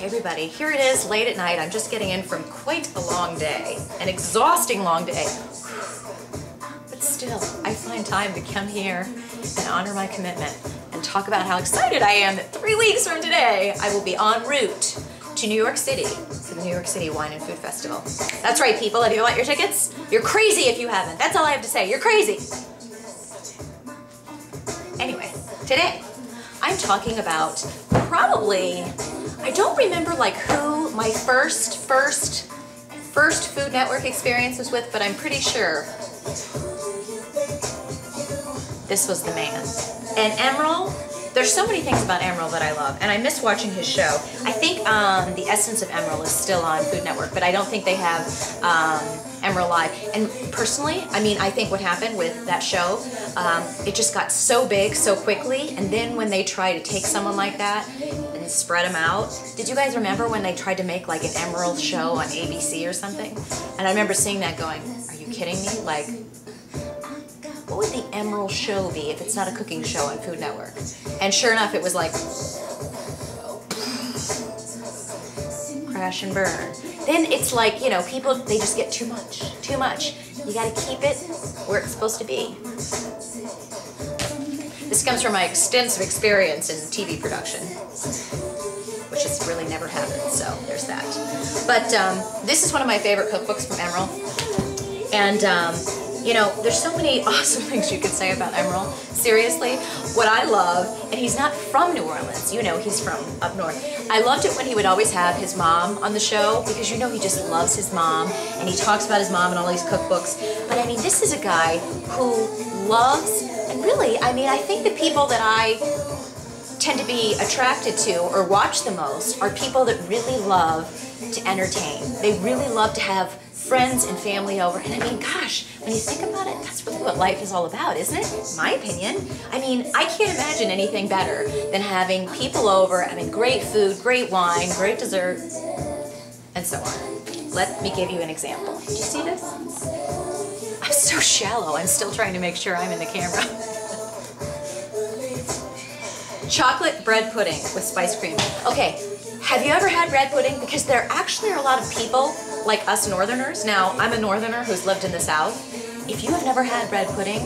Okay, everybody, here it is late at night. I'm just getting in from quite a long day, an exhausting long day. But still, I find time to come here and honor my commitment and talk about how excited I am that 3 weeks from today, I will be en route to New York City for the New York City Wine and Food Festival. That's right, people. Have you bought your tickets? You're crazy if you haven't. That's all I have to say. You're crazy. Anyway, today, I'm talking about probably, I don't remember like who my first Food Network experience was with, but I'm pretty sure this was the man. And Emeril, there's so many things about Emeril that I love, and I miss watching his show. I think The Essence of Emeril is still on Food Network, but I don't think they have Emeril Live. And personally, I mean, I think what happened with that show, it just got so big so quickly, and then when they try to take someone like that and spread them out, did you guys remember when they tried to make like an Emeril show on ABC or something? And I remember seeing that going, are you kidding me? Like, what would the Emeril show be if it's not a cooking show on Food Network? And sure enough, it was like, crash and burn. Then it's like, you know, people, they just get too much. You gotta keep it where it's supposed to be. This comes from my extensive experience in TV production, which has really never happened, so there's that. But this is one of my favorite cookbooks from Emeril. And, you know, there's so many awesome things you could say about Emeril. Seriously, what I love, and he's not from New Orleans, you know, he's from up north. I loved it when he would always have his mom on the show, because you know he just loves his mom, and he talks about his mom in all these cookbooks. But I mean, this is a guy who loves, and really, I mean, I think the people that I tend to be attracted to or watch the most are people that really love to entertain. They really love to have friends and family over, and I mean, gosh, when you think about it, that's really what life is all about, isn't it? In my opinion. I mean, I can't imagine anything better than having people over, having great food, great wine, great dessert, and so on. Let me give you an example. Did you see this? I'm so shallow, I'm still trying to make sure I'm in the camera. Chocolate bread pudding with spiced cream. Okay, have you ever had bread pudding? Because there actually are a lot of people like us Northerners. Now, I'm a Northerner who's lived in the South. If you have never had bread pudding,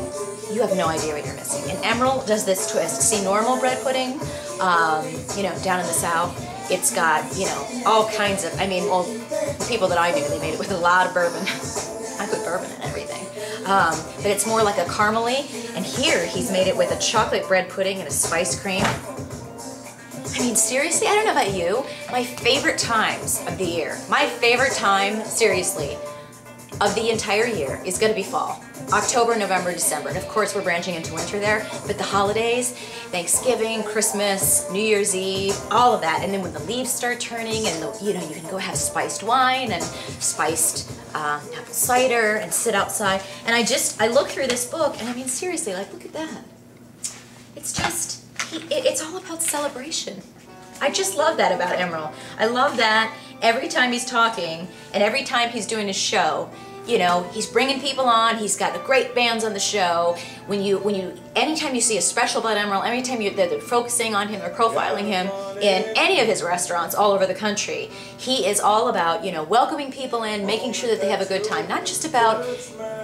you have no idea what you're missing. And Emeril does this twist. See, normal bread pudding, you know, down in the South, it's got, you know, all kinds of, I mean, well, the people that I knew, they made it with a lot of bourbon. I put bourbon in everything. But it's more like a caramely. And here, he's made it with a chocolate bread pudding and a spiced cream. I mean, seriously, I don't know about you, my favorite times of the year, my favorite time, seriously, of the entire year is going to be fall. October, November, December. And of course, we're branching into winter there, but the holidays, Thanksgiving, Christmas, New Year's Eve, all of that. And then when the leaves start turning and, you know, you can go have spiced wine and spiced apple cider and sit outside. And I look through this book and I mean, seriously, like, look at that. It's just, it's all about celebration. I just love that about Emeril. I love that every time he's talking and every time he's doing his show, you know, he's bringing people on, he's got great bands on the show. Anytime you see a special about Emeril, anytime they're focusing on him or profiling him in any of his restaurants all over the country, he is all about, you know, welcoming people in, making sure that they have a good time. Not just about,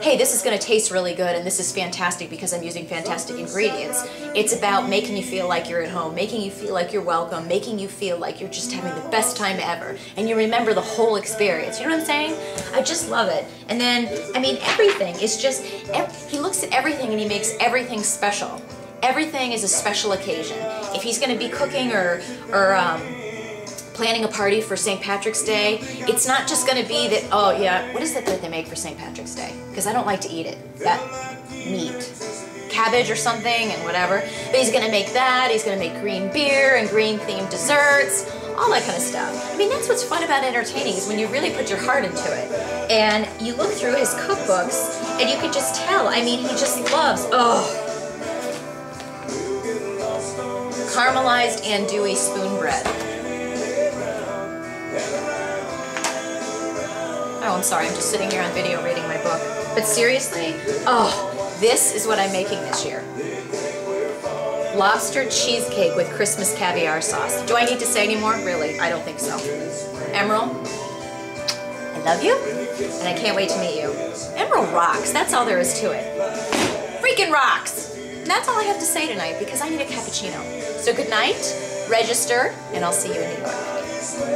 hey, this is going to taste really good and this is fantastic because I'm using fantastic ingredients. It's about making you feel like you're at home, making you feel like you're welcome, making you feel like you're just having the best time ever. And you remember the whole experience. You know what I'm saying? I just love it. And then, I mean, everything is just, he looks at everything and he makes everything special. Everything is a special occasion. If he's going to be cooking or planning a party for St. Patrick's Day, it's not just going to be that, oh yeah, what is that they make for St. Patrick's Day? Because I don't like to eat it. That meat. Cabbage or something and whatever. But he's going to make that, he's going to make green beer and green themed desserts, all that kind of stuff. I mean, that's what's fun about entertaining, is when you really put your heart into it. And you look through his cookbooks and you can just tell, I mean, he just loves, caramelized andouille spoon bread. Oh, I'm sorry, I'm just sitting here on video reading my book. But seriously, this is what I'm making this year. Lobster cheesecake with Christmas caviar sauce. Do I need to say any more? Really, I don't think so. Emeril, I love you, and I can't wait to meet you. Emeril rocks, that's all there is to it. Freaking rocks! And that's all I have to say tonight because I need a cappuccino. So good night, register, and I'll see you in New York.